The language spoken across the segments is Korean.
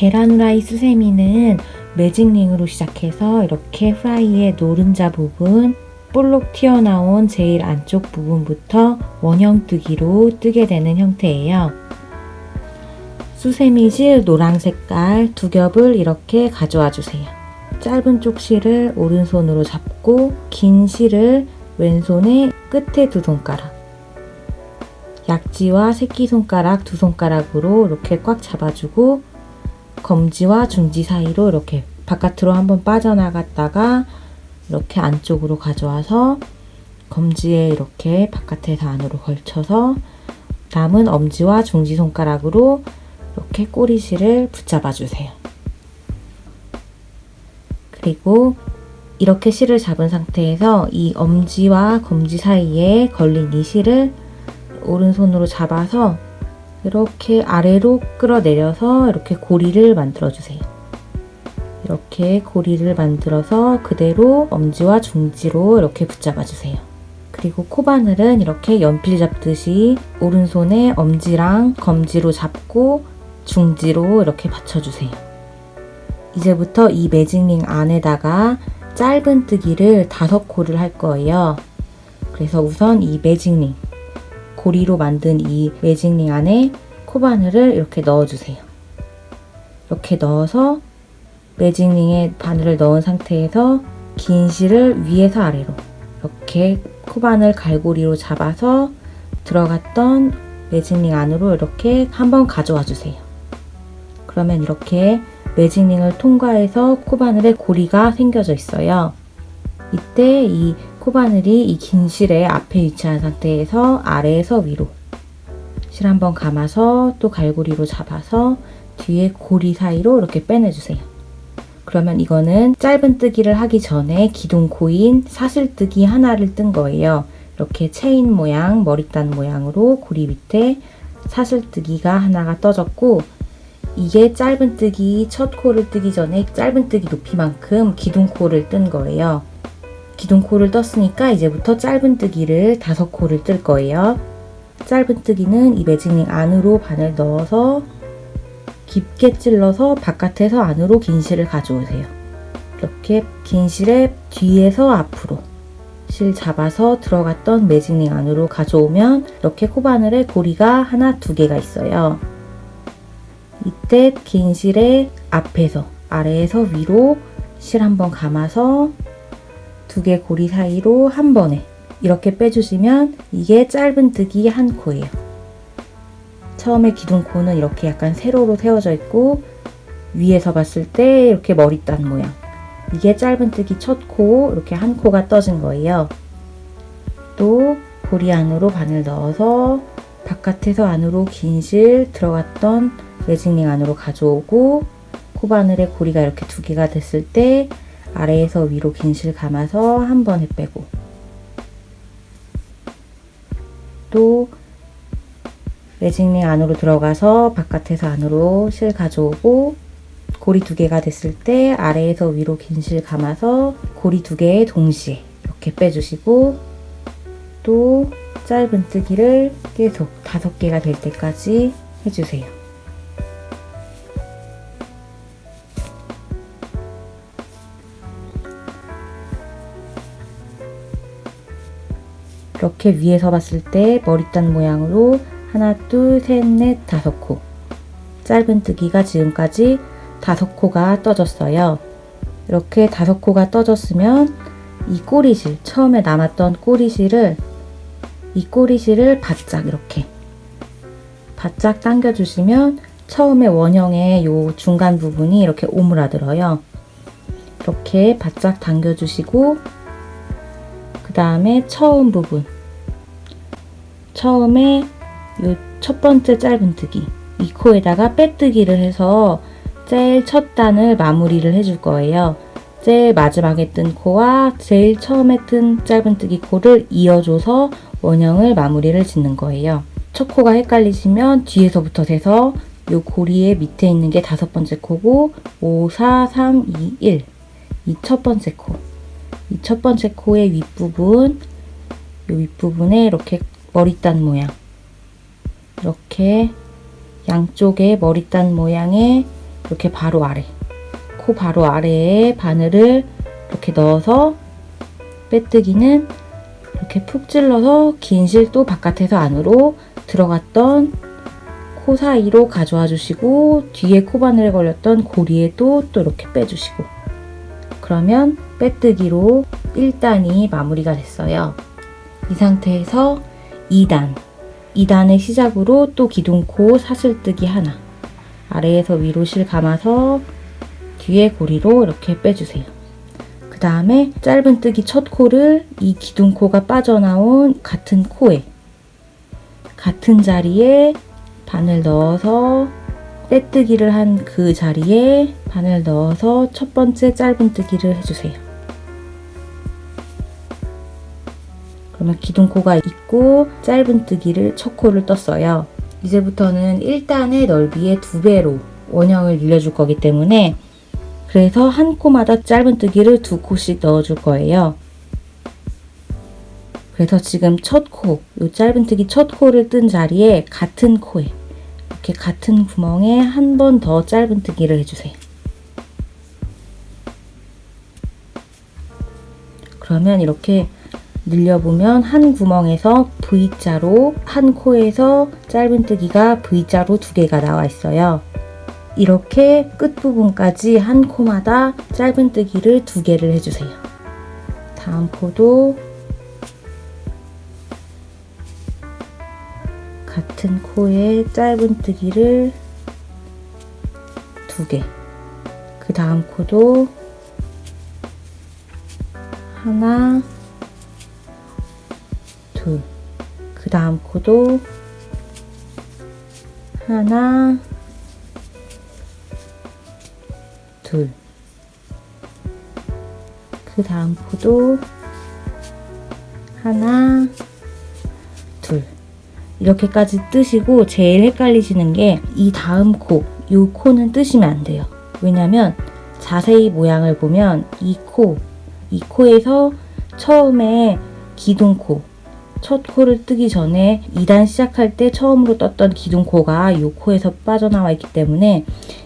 계란 후라이 수세미는 매직링으로 시작해서 이렇게 후라이의 노른자 부분, 볼록 튀어나온 제일 안쪽 부분부터 원형뜨기로 뜨게 되는 형태예요. 수세미 실 노랑 색깔 2겹을 이렇게 가져와 주세요. 짧은 쪽 실을 오른손으로 잡고 긴 실을 왼손의 끝에 2손가락, 약지와 새끼손가락 2손가락으로 이렇게 꽉 잡아주고 검지와 중지 사이로 이렇게 바깥으로 한번 빠져나갔다가 이렇게 안쪽으로 가져와서 검지에 이렇게 바깥에서 안으로 걸쳐서 남은 엄지와 중지 손가락으로 이렇게 꼬리실을 붙잡아 주세요. 그리고 이렇게 실을 잡은 상태에서 이 엄지와 검지 사이에 걸린 이 실을 오른손으로 잡아서 이렇게 아래로 끌어내려서 이렇게 고리를 만들어 주세요. 이렇게 고리를 만들어서 그대로 엄지와 중지로 이렇게 붙잡아 주세요. 그리고 코바늘은 이렇게 연필 잡듯이 오른손에 엄지랑 검지로 잡고 중지로 이렇게 받쳐주세요. 이제부터 이 매직링 안에다가 짧은 뜨기를 5코를 할 거예요. 그래서 우선 이 매직링, 고리로 만든 이 매직링 안에 코바늘을 이렇게 넣어주세요. 이렇게 넣어서 매직링에 바늘을 넣은 상태에서 긴 실을 위에서 아래로 이렇게 코바늘 갈고리로 잡아서 들어갔던 매직링 안으로 이렇게 한번 가져와 주세요. 그러면 이렇게 매직링을 통과해서 코바늘에 고리가 생겨져 있어요. 이때 이 코바늘이 이 긴 실의 앞에 위치한 상태에서 아래에서 위로 실 한번 감아서 또 갈고리로 잡아서 뒤에 고리 사이로 이렇게 빼내주세요. 그러면 이거는 짧은 뜨기를 하기 전에 기둥코인 사슬뜨기 하나를 뜬 거예요. 이렇게 체인 모양, 머리단 모양으로 고리 밑에 사슬뜨기가 하나가 떠졌고, 이게 짧은 뜨기 첫 코를 뜨기 전에 짧은 뜨기 높이만큼 기둥코를 뜬 거예요. 기둥코를 떴으니까 이제부터 짧은 뜨기를 5코를 뜰 거예요. 짧은 뜨기는 이 매직링 안으로 바늘 넣어서 깊게 찔러서 바깥에서 안으로 긴 실을 가져오세요. 이렇게 긴 실의 뒤에서 앞으로 실 잡아서 들어갔던 매직링 안으로 가져오면 이렇게 코바늘에 고리가 하나, 2개가 있어요. 이때 긴 실의 앞에서 아래에서 위로 실 한번 감아서 2개 고리 사이로 한 번에 이렇게 빼주시면 이게 짧은 뜨기 1코예요. 처음에 기둥코는 이렇게 약간 세로로 세워져 있고 위에서 봤을 때 이렇게 머리단 모양, 이게 짧은 뜨기 첫 코, 이렇게 1코가 떠진 거예요. 또 고리 안으로 바늘 넣어서 바깥에서 안으로 긴 실 들어갔던 매직링 안으로 가져오고 코바늘에 고리가 이렇게 2개가 됐을 때 아래에서 위로 긴 실 감아서 한 번에 빼고, 또 매직링 안으로 들어가서 바깥에서 안으로 실 가져오고 고리 2개가 됐을 때 아래에서 위로 긴 실 감아서 고리 2개 동시에 이렇게 빼주시고, 또 짧은 뜨기를 계속 5개가 될 때까지 해주세요. 이렇게 위에서 봤을 때 머리단 모양으로 하나, 둘, 셋, 넷, 5코. 짧은 뜨기가 지금까지 5코가 떠졌어요. 이렇게 5코가 떠졌으면 이 꼬리실, 처음에 남았던 꼬리실을, 이 꼬리실을 바짝 이렇게 바짝 당겨주시면 처음에 원형의 요 중간 부분이 이렇게 오므라들어요. 이렇게 바짝 당겨주시고, 그 다음에 처음 부분, 처음에 요 첫 번째 짧은 뜨기, 이 코에다가 빼뜨기를 해서 제일 첫 단을 마무리를 해줄 거예요. 제일 마지막에 뜬 코와 제일 처음에 뜬 짧은 뜨기 코를 이어줘서 원형을 마무리를 짓는 거예요. 첫 코가 헷갈리시면 뒤에서부터 세서 요 고리의 밑에 있는 게 5번째 코고 5, 4, 3, 2, 1, 이 첫 번째 코, 이 첫 번째 코의 윗부분, 요 윗부분에 이렇게 머리단 모양, 이렇게 양쪽에 머리단 모양의 이렇게 바로 아래, 코 바로 아래에 바늘을 이렇게 넣어서 빼뜨기는 이렇게 푹 찔러서 긴 실도 바깥에서 안으로 들어갔던 코 사이로 가져와 주시고, 뒤에 코바늘에 걸렸던 고리에도 또 이렇게 빼주시고, 그러면 빼뜨기로 1단이 마무리가 됐어요. 이 상태에서 2단의 시작으로 또 기둥코 사슬뜨기 하나, 아래에서 위로 실 감아서 뒤에 고리로 이렇게 빼주세요. 그 다음에 짧은뜨기 첫 코를 이 기둥코가 빠져나온 같은 코에, 같은 자리에 바늘 넣어서, 빼뜨기를 한 그 자리에 바늘 넣어서 첫 번째 짧은뜨기를 해주세요. 그러면 기둥코가 있고 짧은뜨기를 첫 코를 떴어요. 이제부터는 1단의 넓이의 2배로 원형을 늘려줄 거기 때문에, 그래서 한 코마다 짧은뜨기를 2코씩 넣어줄 거예요. 그래서 지금 첫 코, 이 짧은뜨기 첫 코를 뜬 자리에 같은 코에, 이렇게 같은 구멍에 한 번 더 짧은뜨기를 해주세요. 그러면 이렇게 늘려보면 한 구멍에서 V자로, 한 코에서 짧은뜨기가 V자로 2개가 나와 있어요. 이렇게 끝부분까지 한 코마다 짧은뜨기를 2개를 해주세요. 다음 코도 같은 코에 짧은뜨기를 2개, 그 다음 코도 하나, 둘, 그 다음 코도 하나, 둘, 그 다음 코도 하나, 둘, 이렇게까지 뜨시고, 제일 헷갈리시는 게 이 다음 코, 이 코는 뜨시면 안 돼요. 왜냐면 자세히 모양을 보면 이 코에서 처음에 기둥코, 첫 코를 뜨기 전에 2단 시작할 때 처음으로 떴던 기둥코가 이 코에서 빠져나와 있기 때문에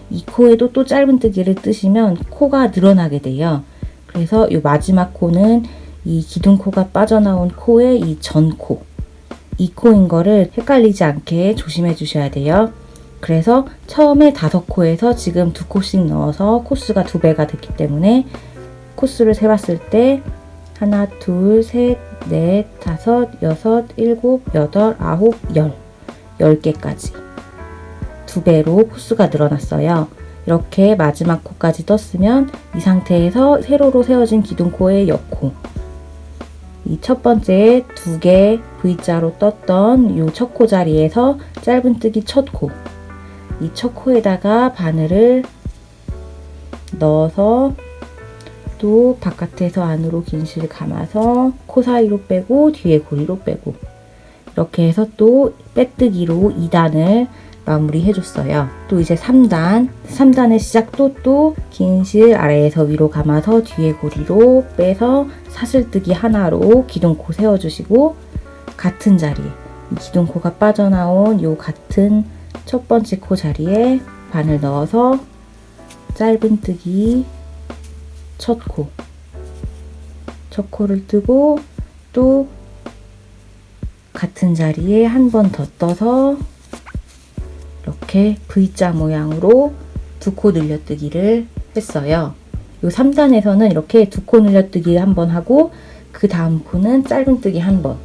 이 코에도 또 짧은뜨기를 뜨시면 코가 늘어나게 돼요. 그래서 이 마지막 코는 이 기둥코가 빠져나온 코의 이 전코, 이 코인 거를 헷갈리지 않게 조심해 주셔야 돼요. 그래서 처음에 5코에서 지금 2코씩 넣어서 코수가 2배가 됐기 때문에 코수를 세봤을 때 하나, 둘, 셋, 넷, 다섯, 여섯, 일곱, 여덟, 아홉, 10개까지 2배로 코수가 늘어났어요. 이렇게 마지막 코까지 떴으면 이 상태에서 세로로 세워진 기둥코의 옆코, 이 첫 번째 2개 V자로 떴던 이 첫 코 자리에서 짧은뜨기 첫 코, 이 첫 코에다가 바늘을 넣어서 또 바깥에서 안으로 긴 실 감아서 코 사이로 빼고 뒤에 고리로 빼고, 이렇게 해서 또 빼뜨기로 2단을 마무리 해줬어요. 또 이제 3단의 시작도 또 긴 실 아래에서 위로 감아서 뒤에 고리로 빼서 사슬뜨기 하나로 기둥코 세워주시고, 같은 자리에 이 기둥코가 빠져나온 요 같은 첫 번째 코 자리에 바늘 넣어서 짧은뜨기 첫 코를 뜨고, 또 같은 자리에 한 번 더 떠서 이렇게 V자 모양으로 2코 늘려뜨기를 했어요. 이 3단에서는 이렇게 2코 늘려뜨기 한 번 하고, 그 다음 코는 짧은뜨기 한 번,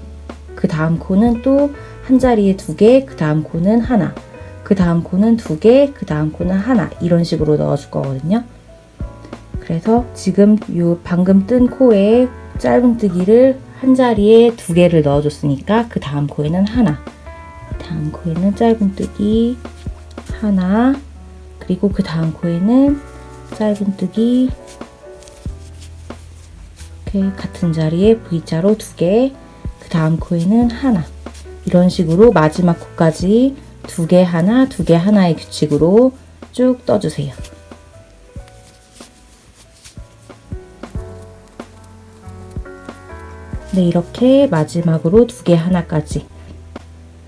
그 다음 코는 또 한 자리에 2개, 그 다음 코는 하나, 그 다음 코는 2개, 그 다음 코는 하나, 이런 식으로 넣어줄 거거든요. 그래서 지금 이 방금 뜬 코에 짧은뜨기를 한 자리에 2개를 넣어줬으니까 그 다음 코에는 하나, 다음 코에는 짧은뜨기 하나, 그리고 그 다음 코에는 짧은뜨기 이렇게 같은 자리에 V자로 2개, 그 다음 코에는 하나, 이런 식으로 마지막 코까지 2개 하나, 2개 하나의 규칙으로 쭉 떠주세요. 네, 이렇게 마지막으로 2개 하나까지,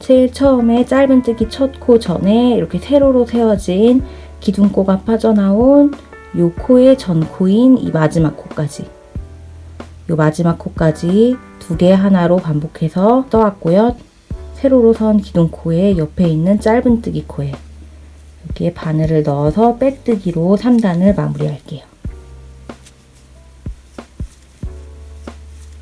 제일 처음에 짧은뜨기 첫 코 전에 이렇게 세로로 세워진 기둥코가 빠져나온 요 코의 전코인 이 마지막 코까지, 요 마지막 코까지 2개 하나로 반복해서 떠왔고요. 세로로 선 기둥코의 옆에 있는 짧은뜨기 코에 여기에 바늘을 넣어서 빼뜨기로 3단을 마무리할게요.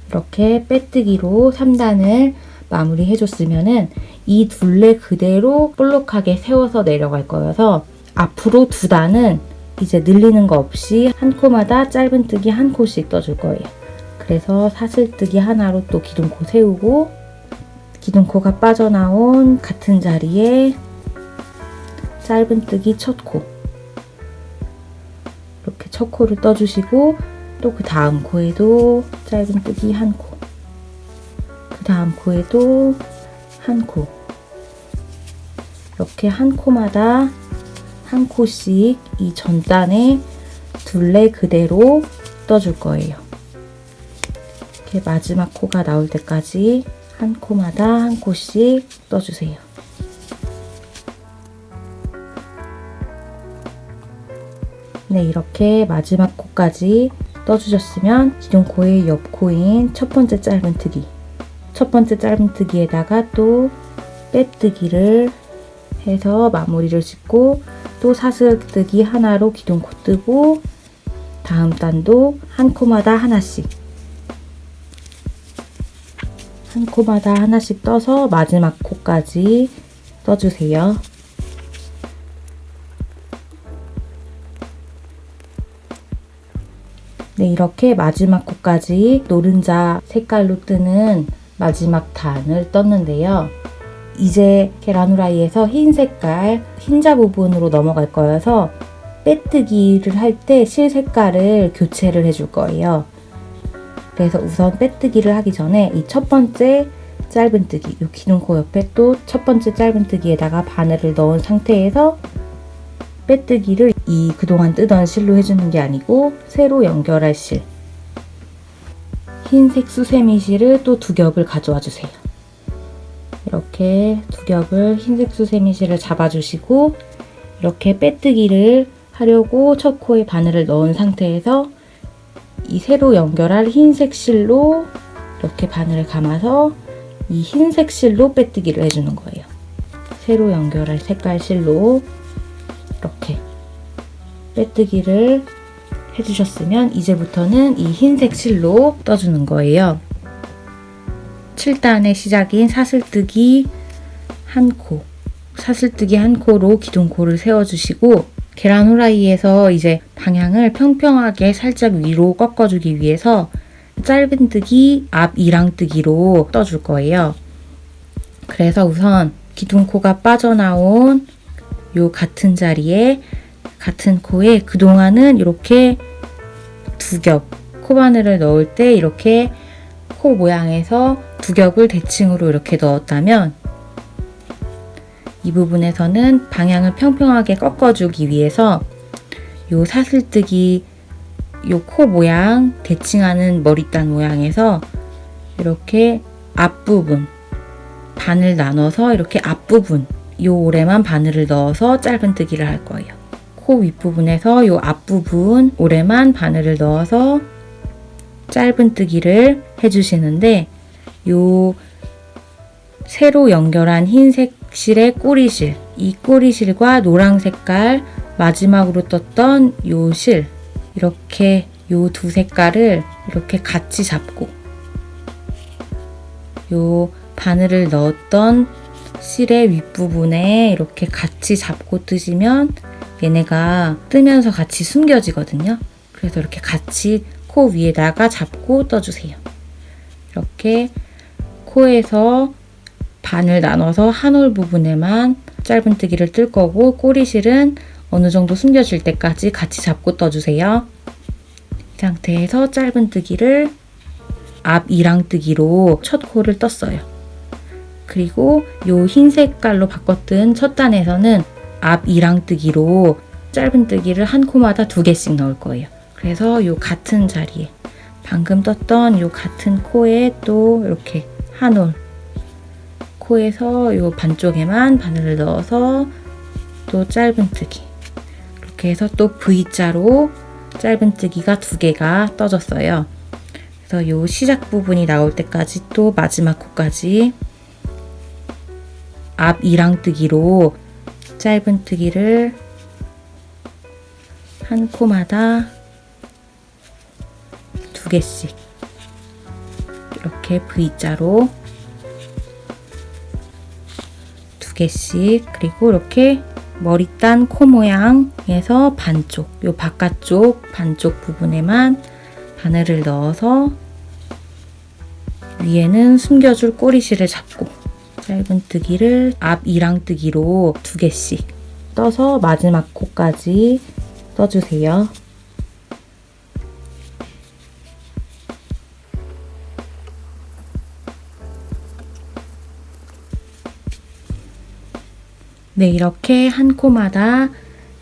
이렇게 빼뜨기로 3단을 마무리 해줬으면은 이 둘레 그대로 볼록하게 세워서 내려갈 거여서 앞으로 2단은 이제 늘리는 거 없이 한 코마다 짧은뜨기 한 코씩 떠줄 거예요. 그래서 사슬뜨기 하나로 또 기둥코 세우고, 기둥코가 빠져나온 같은 자리에 짧은뜨기 첫 코, 이렇게 첫 코를 떠주시고, 또 그 다음 코에도 짧은뜨기 한 코, 그 다음 코에도 한 코, 이렇게 한 코마다 한 코씩 이 전단에 둘레 그대로 떠줄 거예요. 이렇게 마지막 코가 나올 때까지 한 코마다 한 코씩 떠주세요. 네, 이렇게 마지막 코까지 떠주셨으면 기둥코의 옆 코인 첫 번째 짧은뜨기, 첫 번째 짧은뜨기에다가 또 빼뜨기를 해서 마무리를 짓고, 또 사슬뜨기 하나로 기둥코 뜨고, 다음 단도 한 코마다 하나씩, 한 코마다 하나씩 떠서 마지막 코까지 떠주세요. 네, 이렇게 마지막 코까지 노른자 색깔로 뜨는 마지막 단을 떴는데요. 이제 계란 후라이에서 흰 색깔, 흰자 부분으로 넘어갈 거여서 빼뜨기를 할 때 실 색깔을 교체를 해줄 거예요. 그래서 우선 빼뜨기를 하기 전에 이 첫 번째 짧은뜨기, 이 기둥코 옆에 또 첫 번째 짧은뜨기에다가 바늘을 넣은 상태에서 빼뜨기를 이 그동안 뜨던 실로 해주는 게 아니고 새로 연결할 실, 흰색 수세미 실을 또 2겹을 가져와 주세요. 이렇게 2겹을 흰색 수세미 실을 잡아주시고, 이렇게 빼뜨기를 하려고 첫 코에 바늘을 넣은 상태에서 이 새로 연결할 흰색 실로 이렇게 바늘을 감아서 이 흰색 실로 빼뜨기를 해주는 거예요. 새로 연결할 색깔 실로 이렇게 빼뜨기를 해주셨으면 이제부터는 이 흰색 실로 떠주는 거예요. 7단의 시작인 사슬뜨기 한 코, 사슬뜨기 한 코로 기둥코를 세워주시고, 계란 후라이에서 이제 방향을 평평하게 살짝 위로 꺾어주기 위해서 짧은뜨기 앞 이랑뜨기로 떠줄 거예요. 그래서 우선 기둥코가 빠져나온 요 같은 자리에 같은 코에 그동안은 이렇게 2겹 코바늘을 넣을 때 이렇게 코 모양에서 2겹을 대칭으로 이렇게 넣었다면, 이 부분에서는 방향을 평평하게 꺾어주기 위해서 요 사슬뜨기 요 코 모양 대칭하는 머리단 모양에서 이렇게 앞부분 반을 나눠서 이렇게 앞부분 요 오래만 바늘을 넣어서 짧은뜨기를 할 거예요. 코 윗부분에서 요 앞부분 오래만 바늘을 넣어서 짧은뜨기를 해주시는데, 요 새로 연결한 흰색 실의 꼬리실, 이 꼬리실과 노랑 색깔 마지막으로 떴던 요 실, 이렇게 요 2 색깔을 이렇게 같이 잡고, 요 바늘을 넣었던 실의 윗부분에 이렇게 같이 잡고 뜨시면 얘네가 뜨면서 같이 숨겨지거든요. 그래서 이렇게 같이 코 위에다가 잡고 떠주세요. 이렇게 코에서 반을 나눠서 한 올 부분에만 짧은뜨기를 뜰 거고, 꼬리실은 어느 정도 숨겨질 때까지 같이 잡고 떠주세요. 이 상태에서 짧은뜨기를 앞 이랑뜨기로 첫 코를 떴어요. 그리고 요 흰 색깔로 바꿨던 첫 단에서는 앞 이랑뜨기로 짧은뜨기를 한 코마다 2개씩 넣을 거예요. 그래서 요 같은 자리에 방금 떴던 요 같은 코에 또 이렇게 한 올, 코에서 요 반쪽에만 바늘을 넣어서 또 짧은뜨기, 이렇게 해서 또 V자로 짧은뜨기가 2개가 떠졌어요. 그래서 요 시작 부분이 나올 때까지 또 마지막 코까지 앞 이랑뜨기로 짧은뜨기를 한 코마다 2개씩 이렇게 V자로 2개씩, 그리고 이렇게 머리 딴 코 모양에서 반쪽, 요 바깥쪽 반쪽 부분에만 바늘을 넣어서 위에는 숨겨줄 꼬리실을 잡고 짧은뜨기를 앞 이랑뜨기로 2개씩 떠서 마지막 코까지 떠주세요. 네, 이렇게 한 코마다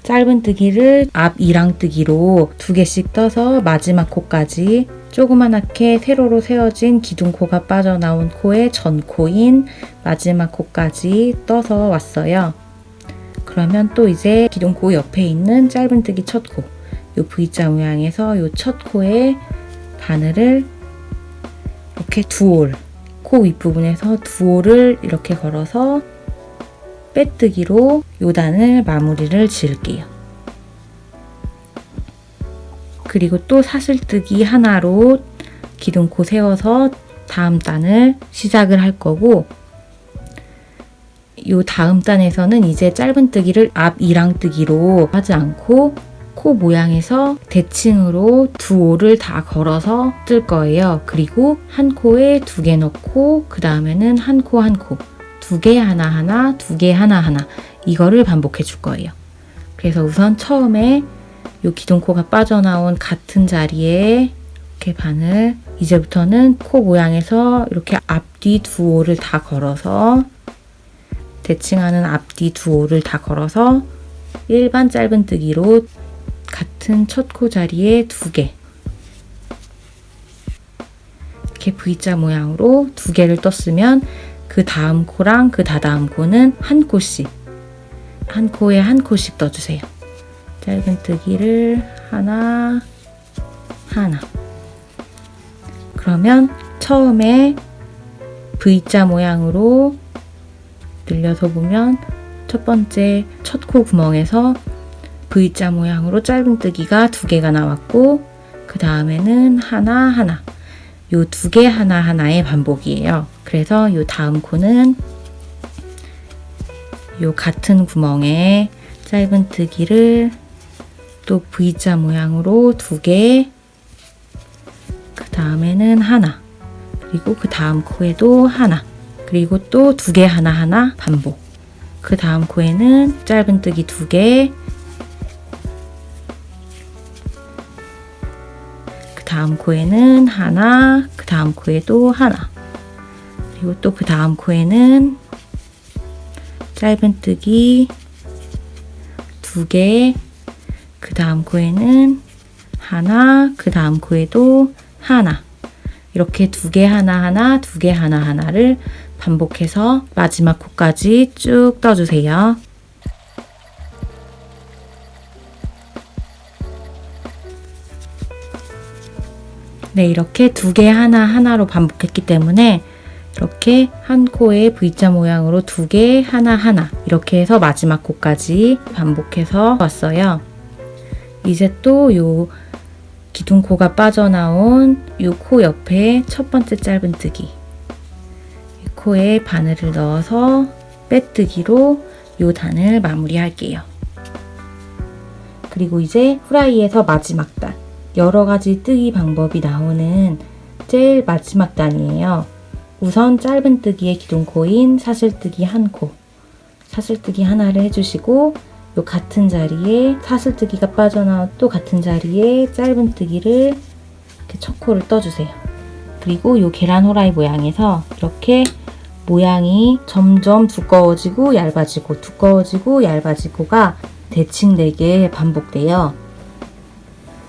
짧은뜨기를 앞 이랑뜨기로 2개씩 떠서 마지막 코까지 조그만하게 세로로 세워진 기둥코가 빠져나온 코의 전코인 마지막 코까지 떠서 왔어요. 그러면 또 이제 기둥코 옆에 있는 짧은뜨기 첫 코, 요 V자 모양에서 요 첫 코에 바늘을 이렇게 2올, 코 윗부분에서 2올을 이렇게 걸어서 빼뜨기로 요 단을 마무리를 지을게요. 그리고 또 사슬뜨기 하나로 기둥코 세워서 다음 단을 시작을 할 거고, 요 다음 단에서는 이제 짧은뜨기를 앞 이랑뜨기로 하지 않고 코 모양에서 대칭으로 2올을 다 걸어서 뜰 거예요. 그리고 한 코에 2개 넣고 그 다음에는 한 코 한 코 2개 하나하나 2개 하나하나 이거를 반복해 줄 거예요. 그래서 우선 처음에 요 기둥코가 빠져나온 같은 자리에 이렇게 바늘, 이제부터는 코 모양에서 이렇게 앞뒤 2올을 다 걸어서 대칭하는 앞뒤 2올을 다 걸어서 일반 짧은뜨기로 같은 첫 코 자리에 2개 이렇게 V자 모양으로 2개를 떴으면 그 다음 코랑 그 다다음 코는 한 코씩, 한 코에 한 코씩 떠주세요. 짧은뜨기를 하나 하나. 그러면 처음에 V자 모양으로 늘려서 보면 첫 번째 첫 코 구멍에서 V자 모양으로 짧은뜨기가 2개가 나왔고, 그 다음에는 하나 하나, 요 2개 하나 하나의 반복이에요. 그래서 요 다음 코는 요 같은 구멍에 짧은뜨기를 또 V자 모양으로 2개, 그 다음에는 하나, 그리고 그 다음 코에도 하나, 그리고 또 2개 하나하나 반복. 그 다음 코에는 짧은뜨기 2개, 그 다음 코에는 하나, 그 다음 코에도 하나, 그리고 또 그 다음 코에는 짧은뜨기 2개, 그 다음 코에는 하나, 그 다음 코에도 하나, 이렇게 2개 하나하나 2개 하나하나를 반복해서 마지막 코까지 쭉 떠주세요. 네, 이렇게 2개 하나하나로 반복했기 때문에 이렇게 한 코에 V자 모양으로 2개 하나하나 이렇게 해서 마지막 코까지 반복해서 왔어요. 이제 또 요 기둥코가 빠져나온 요 코 옆에 첫 번째 짧은뜨기, 이 코에 바늘을 넣어서 빼뜨기로 요 단을 마무리할게요. 그리고 이제 후라이에서 마지막 단, 여러 가지 뜨기 방법이 나오는 제일 마지막 단이에요. 우선 짧은뜨기의 기둥코인 사슬뜨기 한 코, 사슬뜨기 하나를 해주시고, 요 같은 자리에 사슬뜨기가 빠져나온 또 같은 자리에 짧은뜨기를 이렇게 첫 코를 떠주세요. 그리고 요 계란 후라이 모양에서 이렇게 모양이 점점 두꺼워지고 얇아지고 두꺼워지고 얇아지고가 대칭되게 반복돼요.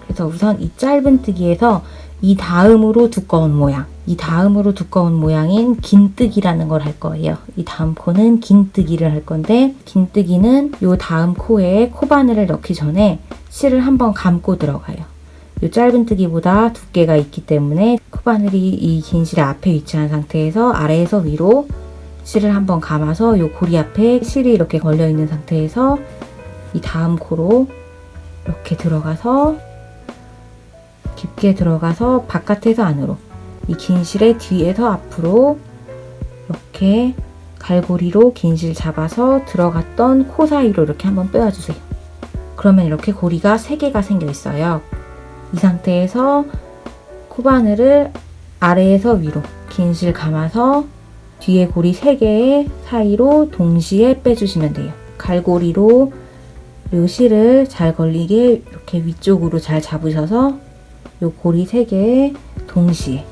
그래서 우선 이 짧은뜨기에서 이 다음으로 두꺼운 모양, 이 다음으로 두꺼운 모양인 긴뜨기라는 걸 할 거예요. 이 다음 코는 긴뜨기를 할 건데, 긴뜨기는 요 다음 코에 코바늘을 넣기 전에 실을 한번 감고 들어가요. 요 짧은 뜨기보다 두께가 있기 때문에 코바늘이 이 긴 실의 앞에 위치한 상태에서 아래에서 위로 실을 한번 감아서 요 고리 앞에 실이 이렇게 걸려 있는 상태에서 이 다음 코로 이렇게 들어가서 깊게 들어가서 바깥에서 안으로 이 긴 실의 뒤에서 앞으로 이렇게 갈고리로 긴 실 잡아서 들어갔던 코 사이로 이렇게 한번 빼와주세요. 그러면 이렇게 고리가 3개가 생겨 있어요. 이 상태에서 코바늘을 아래에서 위로 긴 실 감아서 뒤에 고리 3개의 사이로 동시에 빼주시면 돼요. 갈고리로 요 실을 잘 걸리게 이렇게 위쪽으로 잘 잡으셔서 요 고리 3개에 동시에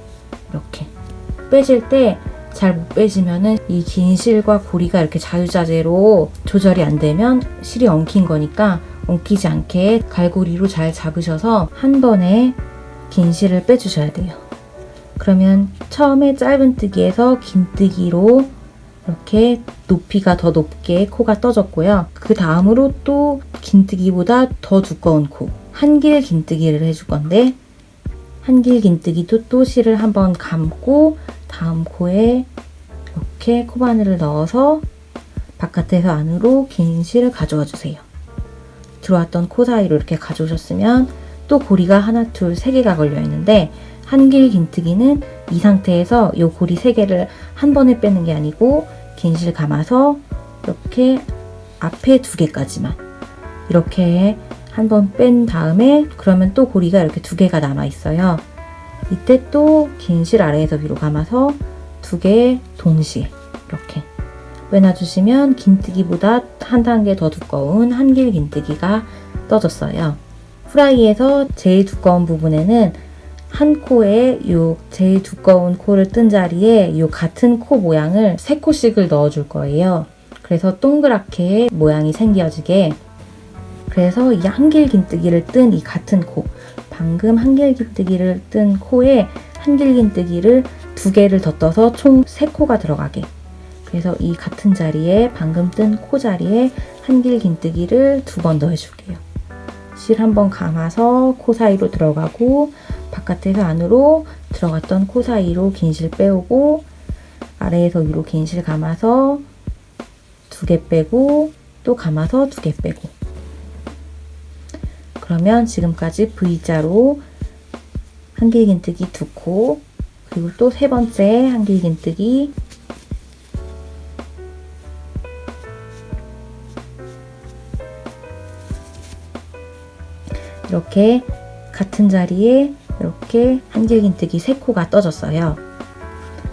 이렇게 빼실 때 잘 못 빼지면은 이 긴 실과 고리가 이렇게 자유자재로 조절이 안 되면 실이 엉킨 거니까 엉키지 않게 갈고리로 잘 잡으셔서 한 번에 긴 실을 빼주셔야 돼요. 그러면 처음에 짧은 뜨기에서 긴 뜨기로 이렇게 높이가 더 높게 코가 떠졌고요. 그 다음으로 또 긴뜨기보다 더 두꺼운 코, 한길 긴뜨기를 해줄 건데, 한길 긴뜨기도 또 실을 한번 감고 다음 코에 이렇게 코바늘을 넣어서 바깥에서 안으로 긴 실을 가져와 주세요. 들어왔던 코 사이로 이렇게 가져오셨으면 또 고리가 하나, 둘, 3개가 걸려 있는데, 한길 긴뜨기는 이 상태에서 이 고리 3개를 한 번에 빼는 게 아니고 긴 실 감아서 이렇게 앞에 2개까지만 이렇게 한 번 뺀 다음에, 그러면 또 고리가 이렇게 2개가 남아 있어요. 이때 또 긴 실 아래에서 위로 감아서 2개 동시에 이렇게 빼놔주시면 긴뜨기보다 한 단계 더 두꺼운 한길 긴뜨기가 떠졌어요. 후라이에서 제일 두꺼운 부분에는 한 코에 요 제일 두꺼운 코를 뜬 자리에 요 같은 코 모양을 3코씩을 넣어줄 거예요. 그래서 동그랗게 모양이 생겨지게. 그래서 이 한길 긴뜨기를 뜬 이 같은 코, 방금 한길 긴뜨기를 뜬 코에 한길 긴뜨기를 2개를 더 떠서 총 3코가 들어가게. 그래서 이 같은 자리에, 방금 뜬 코 자리에 한길 긴뜨기를 2번 더 해줄게요. 실 한번 감아서 코 사이로 들어가고, 바깥에서 안으로 들어갔던 코 사이로 긴 실 빼오고, 아래에서 위로 긴 실 감아서 2개 빼고, 또 감아서 2개 빼고. 그러면 지금까지 V자로 한길 긴뜨기 2코, 그리고 또 3번째 한길 긴뜨기, 이렇게 같은 자리에 이렇게 한길 긴뜨기 3코가 떠졌어요.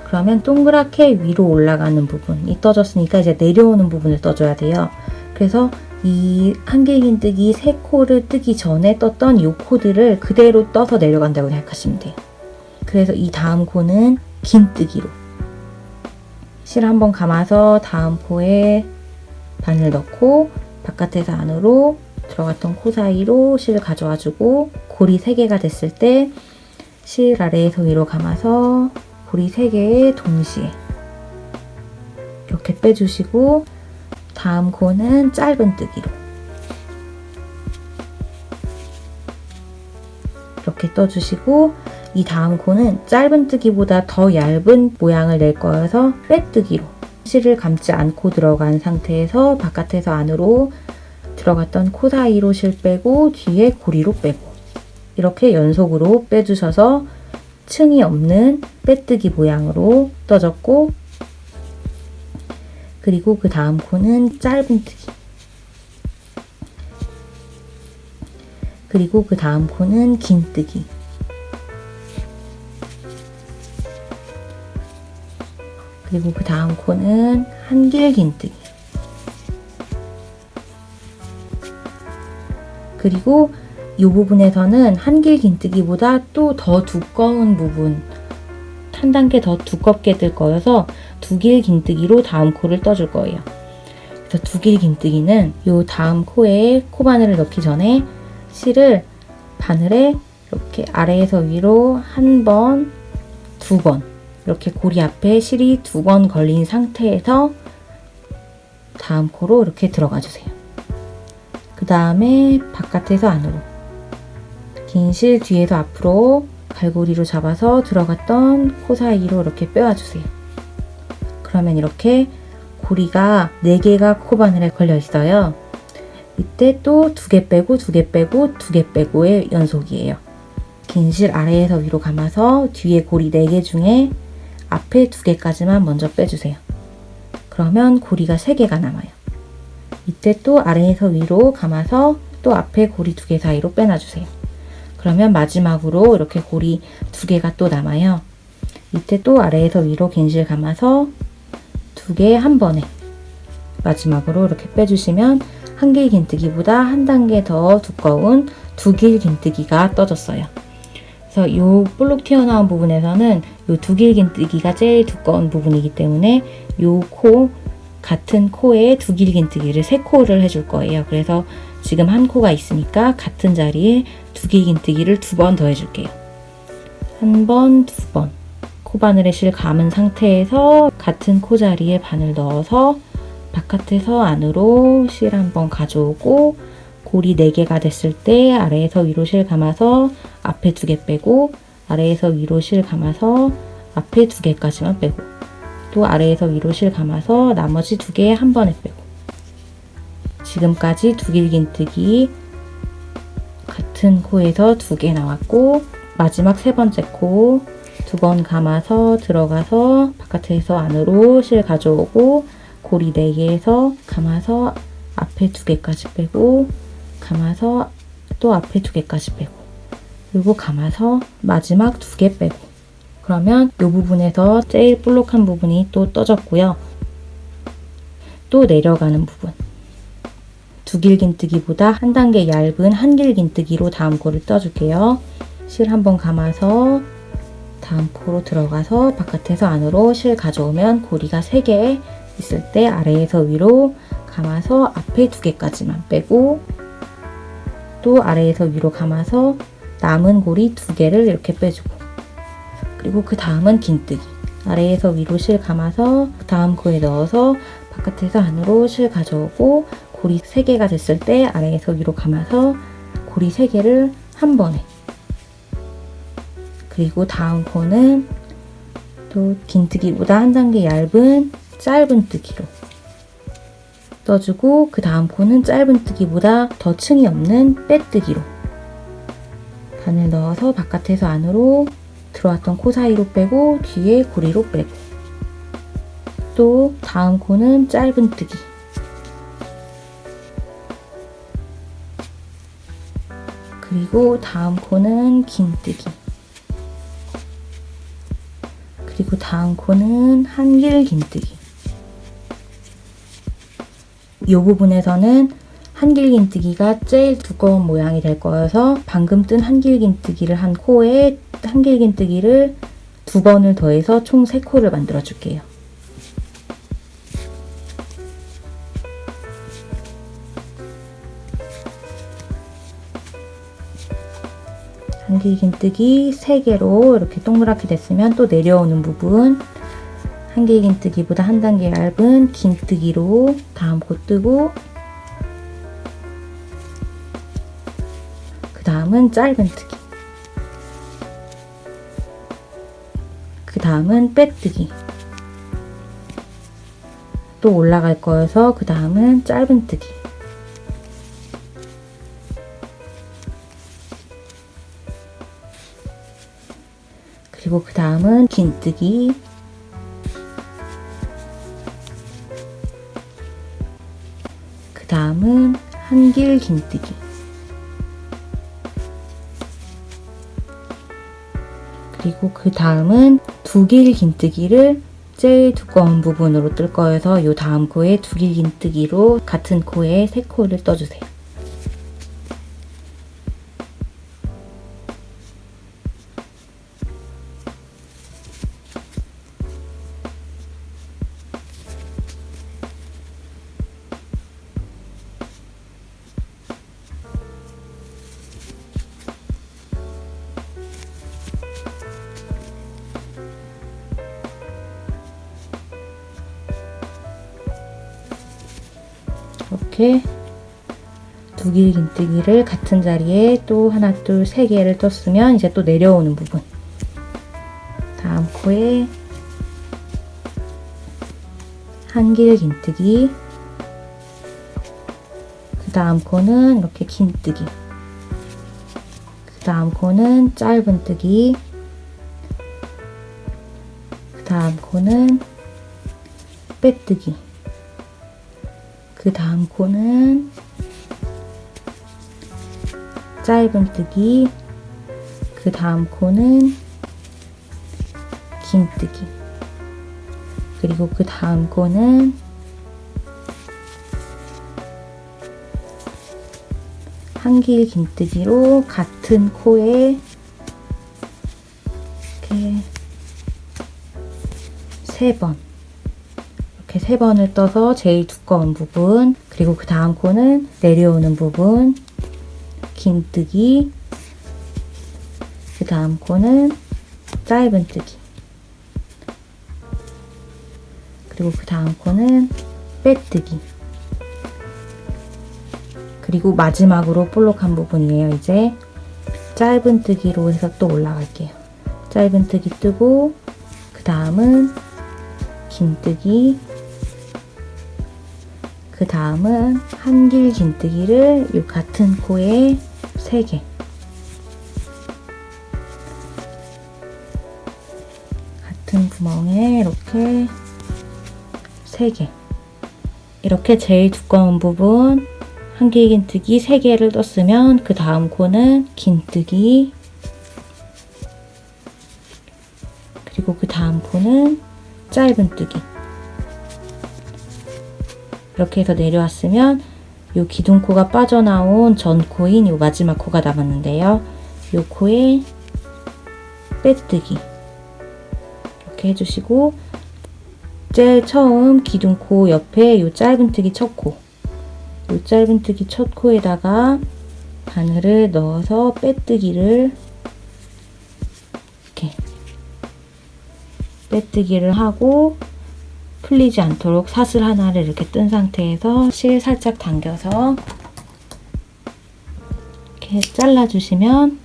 그러면 동그랗게 위로 올라가는 부분이 떠졌으니까 이제 내려오는 부분을 떠줘야 돼요. 그래서 이 한길 긴뜨기 3코를 뜨기 전에 떴던 이 코들을 그대로 떠서 내려간다고 생각하시면 돼요. 그래서 이 다음 코는 긴뜨기로 실 한번 감아서 다음 코에 바늘 넣고 바깥에서 안으로 들어갔던 코 사이로 실 가져와주고, 고리 3개가 됐을 때 실 아래에서 위로 감아서 고리 3개에 동시에 이렇게 빼주시고, 다음 코는 짧은 뜨기로 이렇게 떠주시고, 이 다음 코는 짧은 뜨기보다 더 얇은 모양을 낼 거여서 빼뜨기로 실을 감지 않고 들어간 상태에서 바깥에서 안으로 들어갔던 코 사이로 실 빼고 뒤에 고리로 빼고, 이렇게 연속으로 빼주셔서 층이 없는 빼뜨기 모양으로 떠졌고, 그리고 그 다음 코는 짧은 뜨기, 그리고 그 다음 코는 긴 뜨기, 그리고 그 다음 코는 한길 긴뜨기, 그리고 이 부분에서는 한길 긴뜨기보다 또 더 두꺼운 부분, 한 단계 더 두껍게 뜰 거여서 2길 긴뜨기로 다음 코를 떠줄 거예요. 그래서 2길 긴뜨기는 이 다음 코에 코바늘을 넣기 전에 실을 바늘에 이렇게 아래에서 위로 한 번, 두 번, 이렇게 고리 앞에 실이 두 번 걸린 상태에서 다음 코로 이렇게 들어가 주세요. 그 다음에 바깥에서 안으로 긴 실 뒤에서 앞으로 갈고리로 잡아서 들어갔던 코 사이로 이렇게 빼와주세요. 그러면 이렇게 고리가 4개가 코바늘에 걸려 있어요. 이때 또 2개 빼고 2개 빼고 2개 빼고의 연속이에요. 긴 실 아래에서 위로 감아서 뒤에 고리 4개 중에 앞에 2개까지만 먼저 빼주세요. 그러면 고리가 3개가 남아요. 이때 또 아래에서 위로 감아서 또 앞에 고리 2개 사이로 빼놔주세요. 그러면 마지막으로 이렇게 고리 2개가 또 남아요. 이때 또 아래에서 위로 긴 실 감아서 2개 한 번에 마지막으로 이렇게 빼주시면 한길 긴뜨기보다 한 단계 더 두꺼운 두길 긴뜨기가 떠졌어요. 그래서 이 볼록 튀어나온 부분에서는 이 두길 긴뜨기가 제일 두꺼운 부분이기 때문에 이 코, 같은 코에 두길 긴뜨기를 3코를 해줄 거예요. 그래서 지금 한 코가 있으니까 같은 자리에 두길 긴뜨기를 2번 더 해줄게요. 한 번, 2번. 코바늘에 실 감은 상태에서 같은 코 자리에 바늘 넣어서 바깥에서 안으로 실 한번 가져오고 고리 4개가 됐을 때 아래에서 위로 실 감아서 앞에 2개 빼고 아래에서 위로 실 감아서 앞에 2개까지만 빼고 또 아래에서 위로 실 감아서 나머지 2개 한 번에 빼고 지금까지 두길 긴뜨기 같은 코에서 2개 나왔고 마지막 3번째 코 2번 감아서 들어가서 바깥에서 안으로 실 가져오고 고리 4개에서 감아서 앞에 2개까지 빼고 감아서 또 앞에 2개까지 빼고 그리고 감아서 마지막 2개 빼고 그러면 이 부분에서 제일 볼록한 부분이 또 떠졌고요. 또 내려가는 부분 두길 긴뜨기보다 한 단계 얇은 한길 긴뜨기로 다음 코를 떠줄게요. 실 한번 감아서 다음 코로 들어가서 바깥에서 안으로 실 가져오면 고리가 3개 있을 때 아래에서 위로 감아서 앞에 2개까지만 빼고 또 아래에서 위로 감아서 남은 고리 2개를 이렇게 빼주고 그리고 그 다음은 긴뜨기 아래에서 위로 실 감아서 다음 코에 넣어서 바깥에서 안으로 실 가져오고 고리 3개가 됐을 때 아래에서 위로 감아서 고리 3개를 한 번에 그리고 다음 코는 또 긴뜨기보다 한 단계 얇은 짧은 뜨기로 떠주고 그 다음 코는 짧은 뜨기보다 더 층이 없는 빼뜨기로 바늘 넣어서 바깥에서 안으로 들어왔던 코 사이로 빼고 뒤에 고리로 빼고 또 다음 코는 짧은 뜨기 그리고 다음 코는 긴뜨기 그리고 다음 코는 한길 긴뜨기 이 부분에서는 한길 긴뜨기가 제일 두꺼운 모양이 될 거여서 방금 뜬 한길 긴뜨기를 한 코에 한길 긴뜨기를 2번을 더해서 총 3코를 만들어 줄게요. 한길 긴뜨기 3개로 이렇게 동그랗게 됐으면 또 내려오는 부분 한길 긴뜨기보다 한 단계 얇은 긴뜨기로 다음 코 뜨고 그 다음은 짧은 뜨기 그 다음은 빼뜨기 또 올라갈 거여서 그 다음은 짧은 뜨기 그리고 그 다음은 긴뜨기 그 다음은 한길 긴뜨기 그리고 그 다음은 두길 긴뜨기를 제일 두꺼운 부분으로 뜰 거여서 이 다음 코에 두길 긴뜨기로 같은 코에 3코를 떠주세요. 이렇게 두 길 긴뜨기를 같은 자리에 또 하나, 둘, 세 개를 떴으면 이제 또 내려오는 부분. 다음 코에 한 길 긴뜨기, 그 다음 코는 이렇게 긴뜨기, 그 다음 코는 짧은뜨기, 그 다음 코는 빼뜨기, 그 다음 코는 짧은뜨기, 그 다음 코는 긴뜨기, 그리고 그 다음 코는 한 길 긴뜨기로 같은 코에 이렇게 3번, 이렇게 3번을 떠서 제일 두꺼운 부분, 그리고 그 다음 코는 내려오는 부분, 긴뜨기, 그 다음 코는 짧은뜨기, 그리고 그 다음 코는 빼뜨기, 그리고 마지막으로 볼록한 부분이에요. 이제 짧은뜨기로 해서 또 올라갈게요. 짧은뜨기 뜨고, 그 다음은 긴뜨기, 그 다음은 한 길 긴뜨기를 이 같은 코에 3개, 같은 구멍에 이렇게 3개, 이렇게 제일 두꺼운 부분 한 길 긴뜨기 3개를 떴으면 그 다음 코는 긴뜨기, 그리고 그 다음 코는 짧은뜨기, 이렇게 해서 내려왔으면 요 기둥코가 빠져나온 전 코인 요 마지막 코가 남았는데요. 요 코에 빼뜨기 이렇게 해주시고, 제일 처음 기둥코 옆에 요 짧은뜨기 첫 코, 요 짧은뜨기 첫 코에다가 바늘을 넣어서 빼뜨기를 이렇게 빼뜨기를 하고, 풀리지 않도록 사슬 하나를 이렇게 뜬 상태에서 실 살짝 당겨서 이렇게 잘라주시면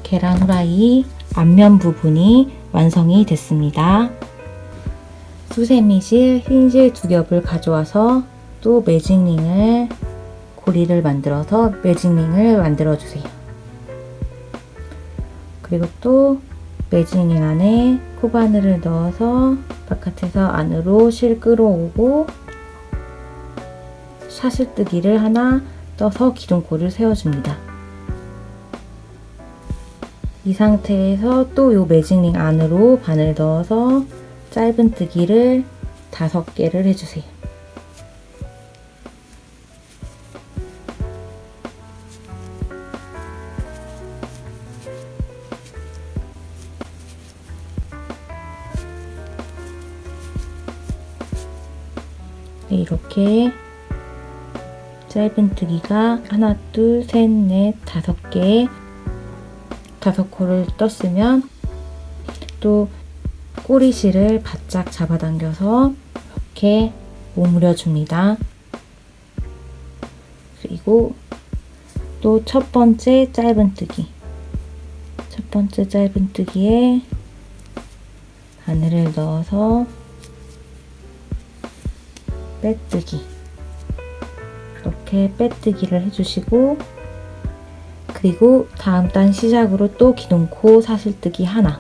계란 후라이 앞면 부분이 완성이 됐습니다. 수세미실, 흰실 2겹을 가져와서 또 매직링을, 고리를 만들어서 매직링을 만들어주세요. 그리고 또 매직링 안에 코바늘을 넣어서 바깥에서 안으로 실 끌어오고 사슬뜨기를 하나 떠서 기둥코를 세워줍니다. 이 상태에서 또 요 매직링 안으로 바늘 넣어서 짧은뜨기를 5개를 해주세요. 이렇게 짧은뜨기가 하나, 둘, 셋, 넷, 5개, 5코를 떴으면 또 꼬리실을 바짝 잡아당겨서 이렇게 오므려 줍니다. 그리고 또 첫 번째 짧은뜨기, 첫 번째 짧은뜨기에 바늘을 넣어서 빼뜨기, 이렇게 빼뜨기를 해주시고, 그리고 다음 단 시작으로 또 기둥코 사슬뜨기 하나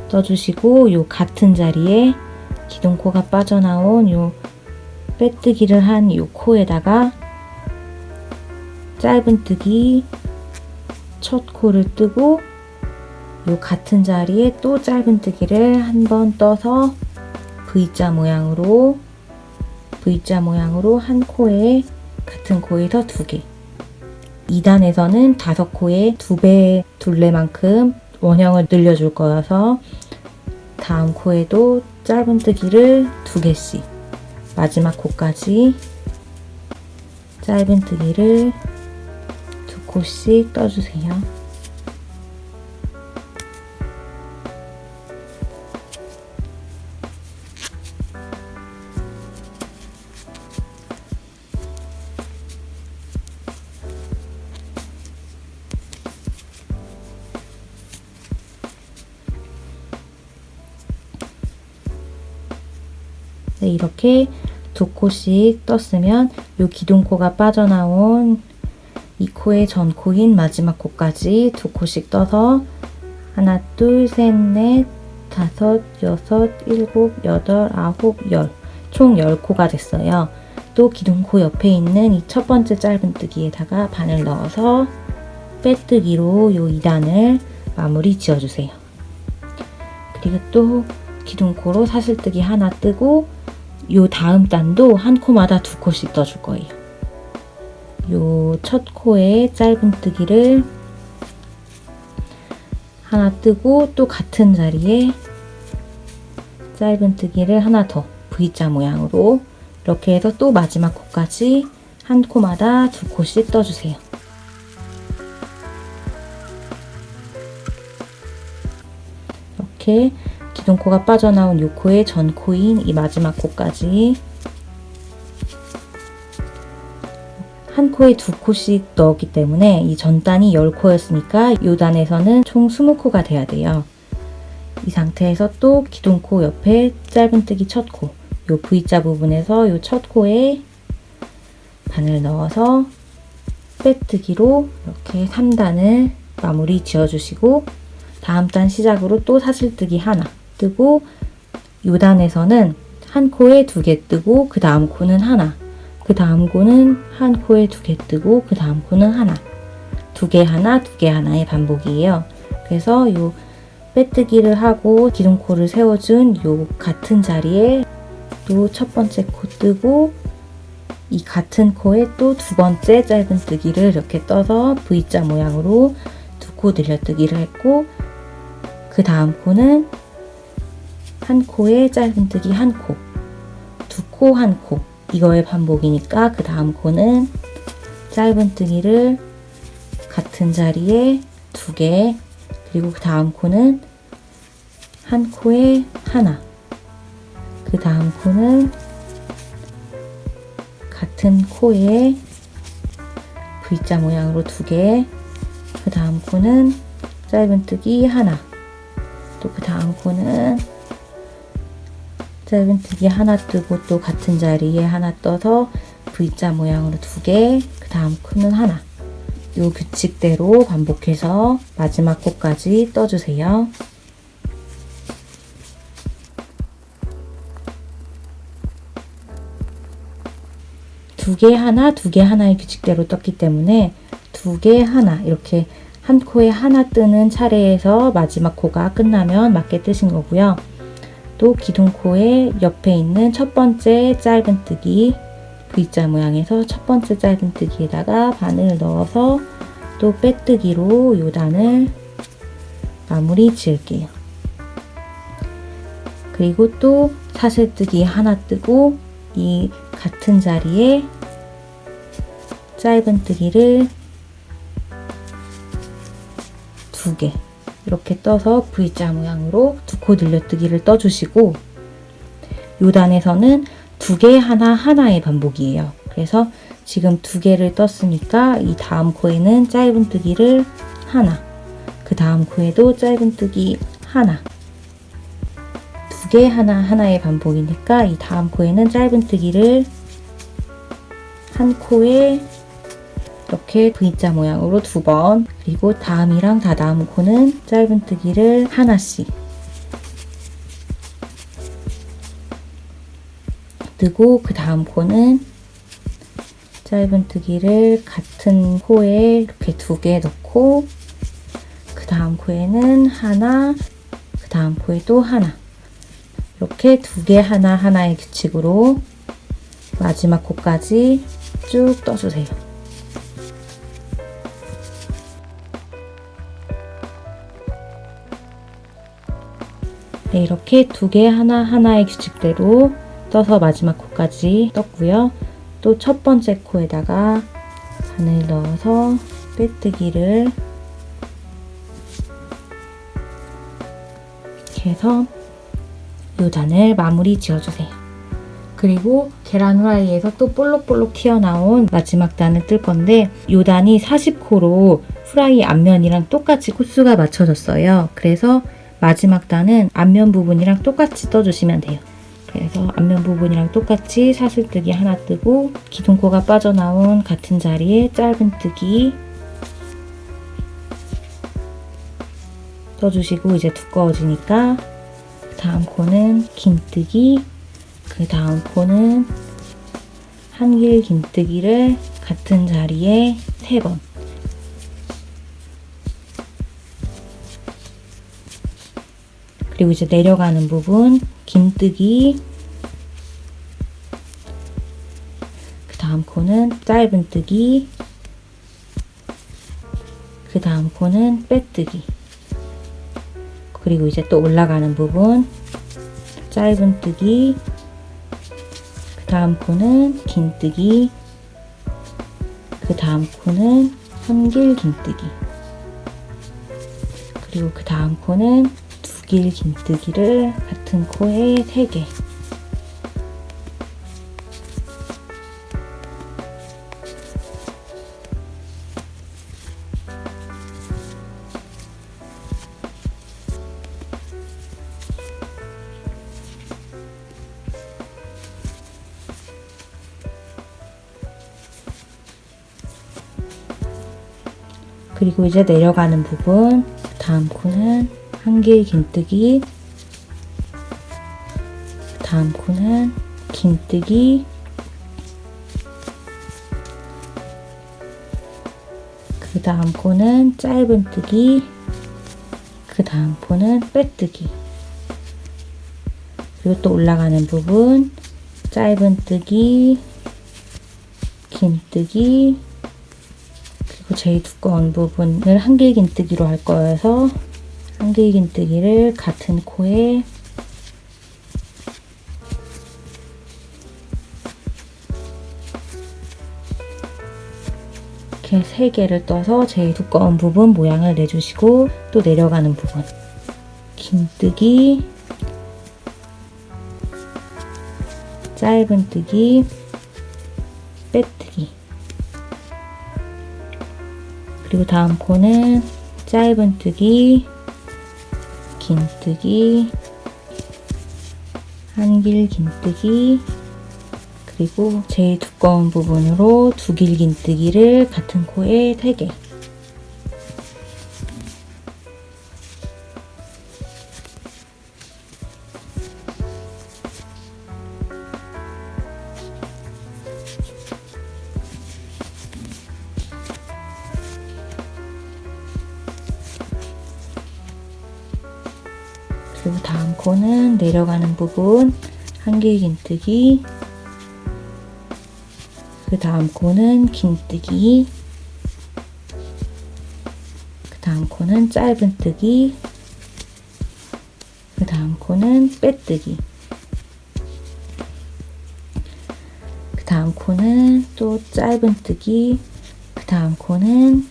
떠주시고, 요 같은 자리에 기둥코가 빠져나온 요 빼뜨기를 한 요 코에다가 짧은뜨기 첫 코를 뜨고, 요 같은 자리에 또 짧은뜨기를 한 번 떠서 V자 모양으로 한 코에, 같은 코에서 2개, 2단에서는 5코에 2배 둘레만큼 원형을 늘려줄 거여서 다음 코에도 짧은뜨기를 2개씩, 마지막 코까지 짧은뜨기를 2코씩 떠주세요. 네, 이렇게 2코씩 떴으면 요 기둥코가 빠져나온 이 코의 전코인 마지막 코까지 2코씩 떠서 하나, 둘, 셋, 넷, 다섯, 여섯, 일곱, 여덟, 아홉, 열. 총 10코가 됐어요. 또 기둥코 옆에 있는 이 첫 번째 짧은뜨기에다가 바늘 넣어서 빼뜨기로 요 2단을 마무리 지어주세요. 그리고 또 기둥코로 사슬뜨기 하나 뜨고 요 다음 단도 한 코마다 2코씩 떠줄 거예요. 요 첫 코에 짧은뜨기를 하나 뜨고 또 같은 자리에 짧은뜨기를 하나 더 V자 모양으로 이렇게 해서 또 마지막 코까지 한 코마다 2코씩 떠주세요. 이렇게 기둥코가 빠져나온 요 코의 전코인 이 마지막 코까지 한 코에 2코씩 넣었기 때문에 이 전단이 10코였으니까 이 단에서는 총 20코가 돼야 돼요. 이 상태에서 또 기둥코 옆에 짧은뜨기 첫 코, 요 V자 부분에서 요 첫 코에 바늘 넣어서 빼뜨기로 이렇게 3단을 마무리 지어주시고 다음 단 시작으로 또 사슬뜨기 하나 뜨고 요 단에서는 한 코에 2개 뜨고 그 다음 코는 하나, 그 다음 코는 한 코에 2개 뜨고 그 다음 코는 하나, 2개 하나, 2개 하나의 반복이에요. 그래서 요 빼뜨기를 하고 기둥코를 세워준 요 같은 자리에 또 첫 번째 코 뜨고 이 같은 코에 또 두 번째 짧은뜨기를 이렇게 떠서 V자 모양으로 2코 늘려뜨기를 했고 그 다음 코는 한 코에 짧은뜨기 한 코, 2코 한 코 이거의 반복이니까 그 다음 코는 짧은뜨기를 같은 자리에 2개 그리고 그 다음 코는 한 코에 하나 그 다음 코는 같은 코에 V자 모양으로 2개 그 다음 코는 짧은뜨기 하나 또 그 다음 코는 짧은뜨기 하나 뜨고 또 같은 자리에 하나 떠서 V자 모양으로 2개 그 다음 코는 하나 요 규칙대로 반복해서 마지막 코까지 떠주세요. 두 개 하나, 2개 하나의 규칙대로 떴기 때문에 2개 하나 이렇게 한 코에 하나 뜨는 차례에서 마지막 코가 끝나면 맞게 뜨신 거고요. 또 기둥코의 옆에 있는 첫 번째 짧은뜨기 V자 모양에서 첫 번째 짧은뜨기에다가 바늘 넣어서 또 빼뜨기로 요 단을 마무리 지을게요. 그리고 또 사슬뜨기 하나 뜨고 이 같은 자리에 짧은뜨기를 2개 이렇게 떠서 V자 모양으로 2코 늘려뜨기를 떠주시고 요 단에서는 2개 하나 하나의 반복이에요. 그래서 지금 2개를 떴으니까 이 다음 코에는 짧은뜨기를 하나 그 다음 코에도 짧은뜨기 하나 2개 하나 하나의 반복이니까 이 다음 코에는 짧은뜨기를 한 코에 이렇게 V자 모양으로 2번 그리고 다음이랑 다다음 코는 짧은뜨기를 하나씩 뜨고 그 다음 코는 짧은뜨기를 같은 코에 이렇게 2개 넣고 그 다음 코에는 하나 그 다음 코에도 하나 이렇게 2개 하나 하나의 규칙으로 마지막 코까지 쭉 떠주세요. 네, 이렇게 2개 하나 하나의 규칙대로 떠서 마지막 코까지 떴고요. 또 첫 번째 코에다가 바늘 넣어서 빼뜨기를 이렇게 해서 요 단을 마무리 지어주세요. 그리고 계란 후라이에서 또 볼록볼록 튀어나온 마지막 단을 뜰 건데 요 단이 40코로 후라이 앞면이랑 똑같이 코수가 맞춰졌어요. 그래서 마지막 단은 앞면 부분이랑 똑같이 떠주시면 돼요. 그래서 앞면 부분이랑 똑같이 사슬뜨기 하나 뜨고 기둥코가 빠져나온 같은 자리에 짧은뜨기 떠주시고, 이제 두꺼워지니까 다음 코는 긴뜨기, 그 다음 코는 한길 긴뜨기를 같은 자리에 3번, 그리고 이제 내려가는 부분 긴뜨기, 그 다음 코는 짧은뜨기, 그 다음 코는 빼뜨기, 그리고 이제 또 올라가는 부분 짧은뜨기, 그 다음 코는 긴뜨기, 그 다음 코는 한길 긴뜨기, 그리고 그 다음 코는 두길 긴뜨기를 같은 코에 3개, 그리고 이제 내려가는 부분 다음 코는 한길 긴뜨기, 다음 코는 긴뜨기, 그 다음 코는 짧은뜨기, 그 다음 코는 빼뜨기, 그리고 또 올라가는 부분 짧은뜨기, 긴뜨기, 그리고 제일 두꺼운 부분을 한길 긴뜨기로 할 거여서 한길 긴뜨기를 같은 코에 이렇게 3개를 떠서 제일 두꺼운 부분 모양을 내주시고, 또 내려가는 부분 긴뜨기, 짧은뜨기, 빼뜨기, 그리고 다음 코는 짧은뜨기, 긴뜨기, 한길 긴뜨기, 그리고 제일 두꺼운 부분으로 두길 긴뜨기를 같은 코에 3개, 그리고 다음 코는 내려가는 부분 한길 긴뜨기, 그 다음 코는 긴뜨기, 그 다음 코는 짧은뜨기, 그 다음 코는 빼뜨기, 그 다음 코는 또 짧은뜨기, 그 다음 코는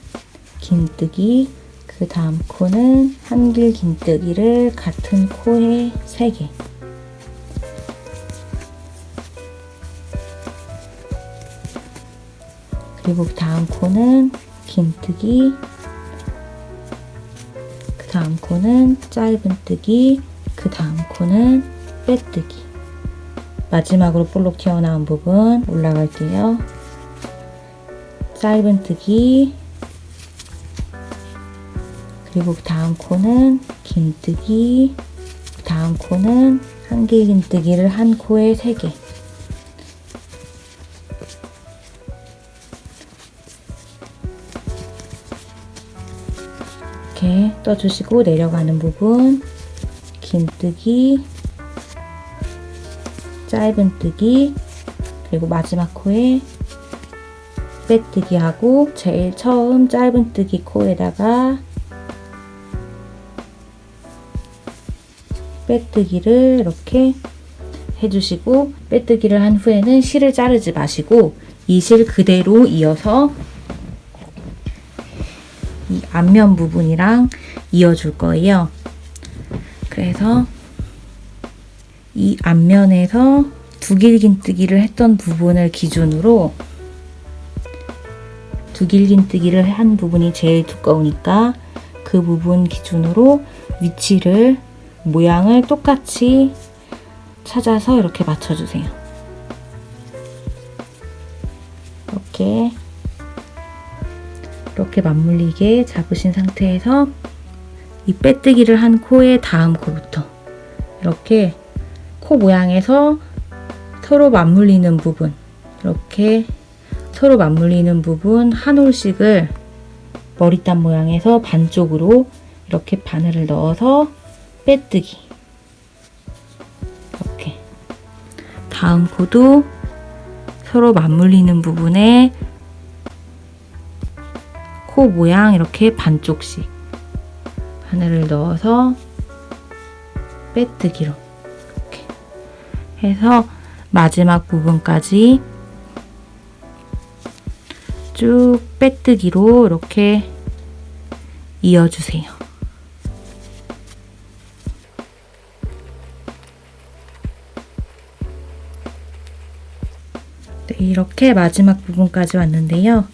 긴뜨기, 그 다음 코는 한길 긴뜨기를 같은 코에 3개, 그리고 그 다음 코는 긴뜨기, 그 다음 코는 짧은뜨기, 그 다음 코는 빼뜨기, 마지막으로 볼록 튀어나온 부분 올라갈게요. 짧은뜨기, 그리고 그 다음 코는 긴뜨기, 그 다음 코는 한길 긴뜨기를 한 코에 3개, 이렇게 떠주시고 내려가는 부분 긴뜨기, 짧은뜨기, 그리고 마지막 코에 빼뜨기 하고, 제일 처음 짧은뜨기 코에다가 빼뜨기를 이렇게 해주시고, 빼뜨기를 한 후에는 실을 자르지 마시고 이 실 그대로 이어서 이 앞면 부분이랑 이어줄 거예요. 그래서 이 앞면에서 두길 긴뜨기를 했던 부분을 기준으로, 두길 긴뜨기를 한 부분이 제일 두꺼우니까 그 부분 기준으로 위치를, 모양을 똑같이 찾아서 이렇게 맞춰주세요. 이렇게 맞물리게 잡으신 상태에서 이 빼뜨기를 한 코의 다음 코부터 이렇게 코 모양에서 서로 맞물리는 부분, 이렇게 서로 맞물리는 부분 한 올씩을 머리땀 모양에서 반쪽으로 이렇게 바늘을 넣어서 빼뜨기. 이렇게 다음 코도 서로 맞물리는 부분에 코 모양 이렇게 반쪽씩 바늘을 넣어서 빼뜨기로 이렇게 해서 마지막 부분까지 쭉 빼뜨기로 이렇게 이어주세요. 네, 이렇게 마지막 부분까지 왔는데요.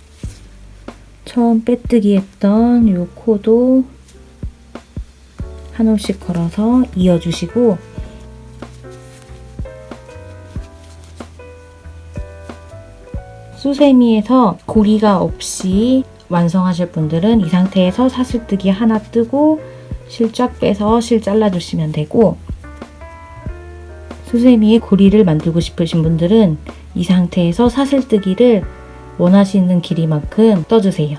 처음 빼뜨기 했던 이 코도 한 올씩 걸어서 이어주시고 수세미에서 고리가 없이 완성하실 분들은 이 상태에서 사슬뜨기 하나 뜨고 실 쫙 빼서 실 잘라주시면 되고, 수세미에 고리를 만들고 싶으신 분들은 이 상태에서 사슬뜨기를 원하시는 길이만큼 떠주세요.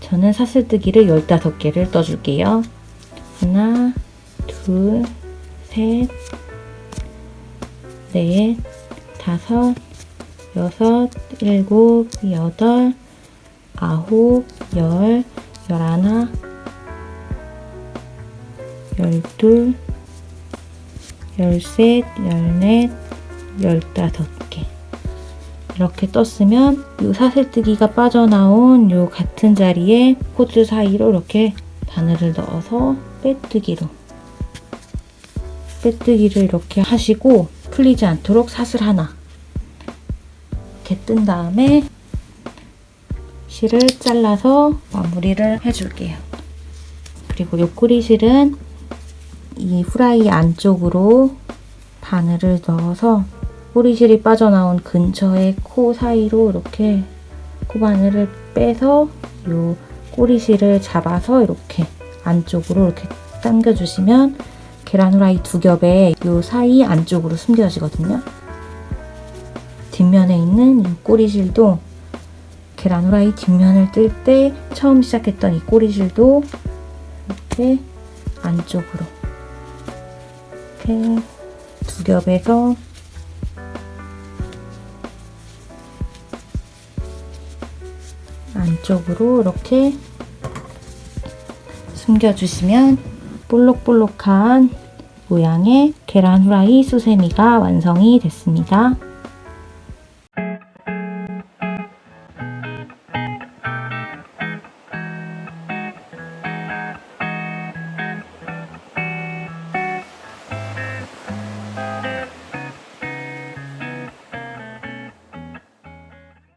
저는 사슬뜨기를 15개를 떠줄게요. 하나, 둘, 셋, 넷, 다섯, 여섯, 일곱, 여덟, 아홉, 열, 열하나, 열둘, 열셋, 열넷, 15개. 이렇게 떴으면 이 사슬뜨기가 빠져나온 이 같은 자리에 코드 사이로 이렇게 바늘을 넣어서 빼뜨기를 이렇게 하시고 풀리지 않도록 사슬 하나 이렇게 뜬 다음에 실을 잘라서 마무리를 해줄게요. 그리고 요 꼬리실은 이 후라이 안쪽으로 바늘을 넣어서 꼬리실이 빠져나온 근처에 코 사이로 이렇게 코바늘을 빼서 요 꼬리실을 잡아서 이렇게 안쪽으로 이렇게 당겨주시면 계란 후라이 2겹에 요 사이 안쪽으로 숨겨지거든요. 뒷면에 있는 이 꼬리실도 계란 후라이 뒷면을 뜰 때 처음 시작했던 이 꼬리실도 이렇게 안쪽으로 이렇게 2겹에서 안쪽으로 이렇게 숨겨주시면 볼록볼록한 모양의 계란 후라이 수세미가 완성이 됐습니다.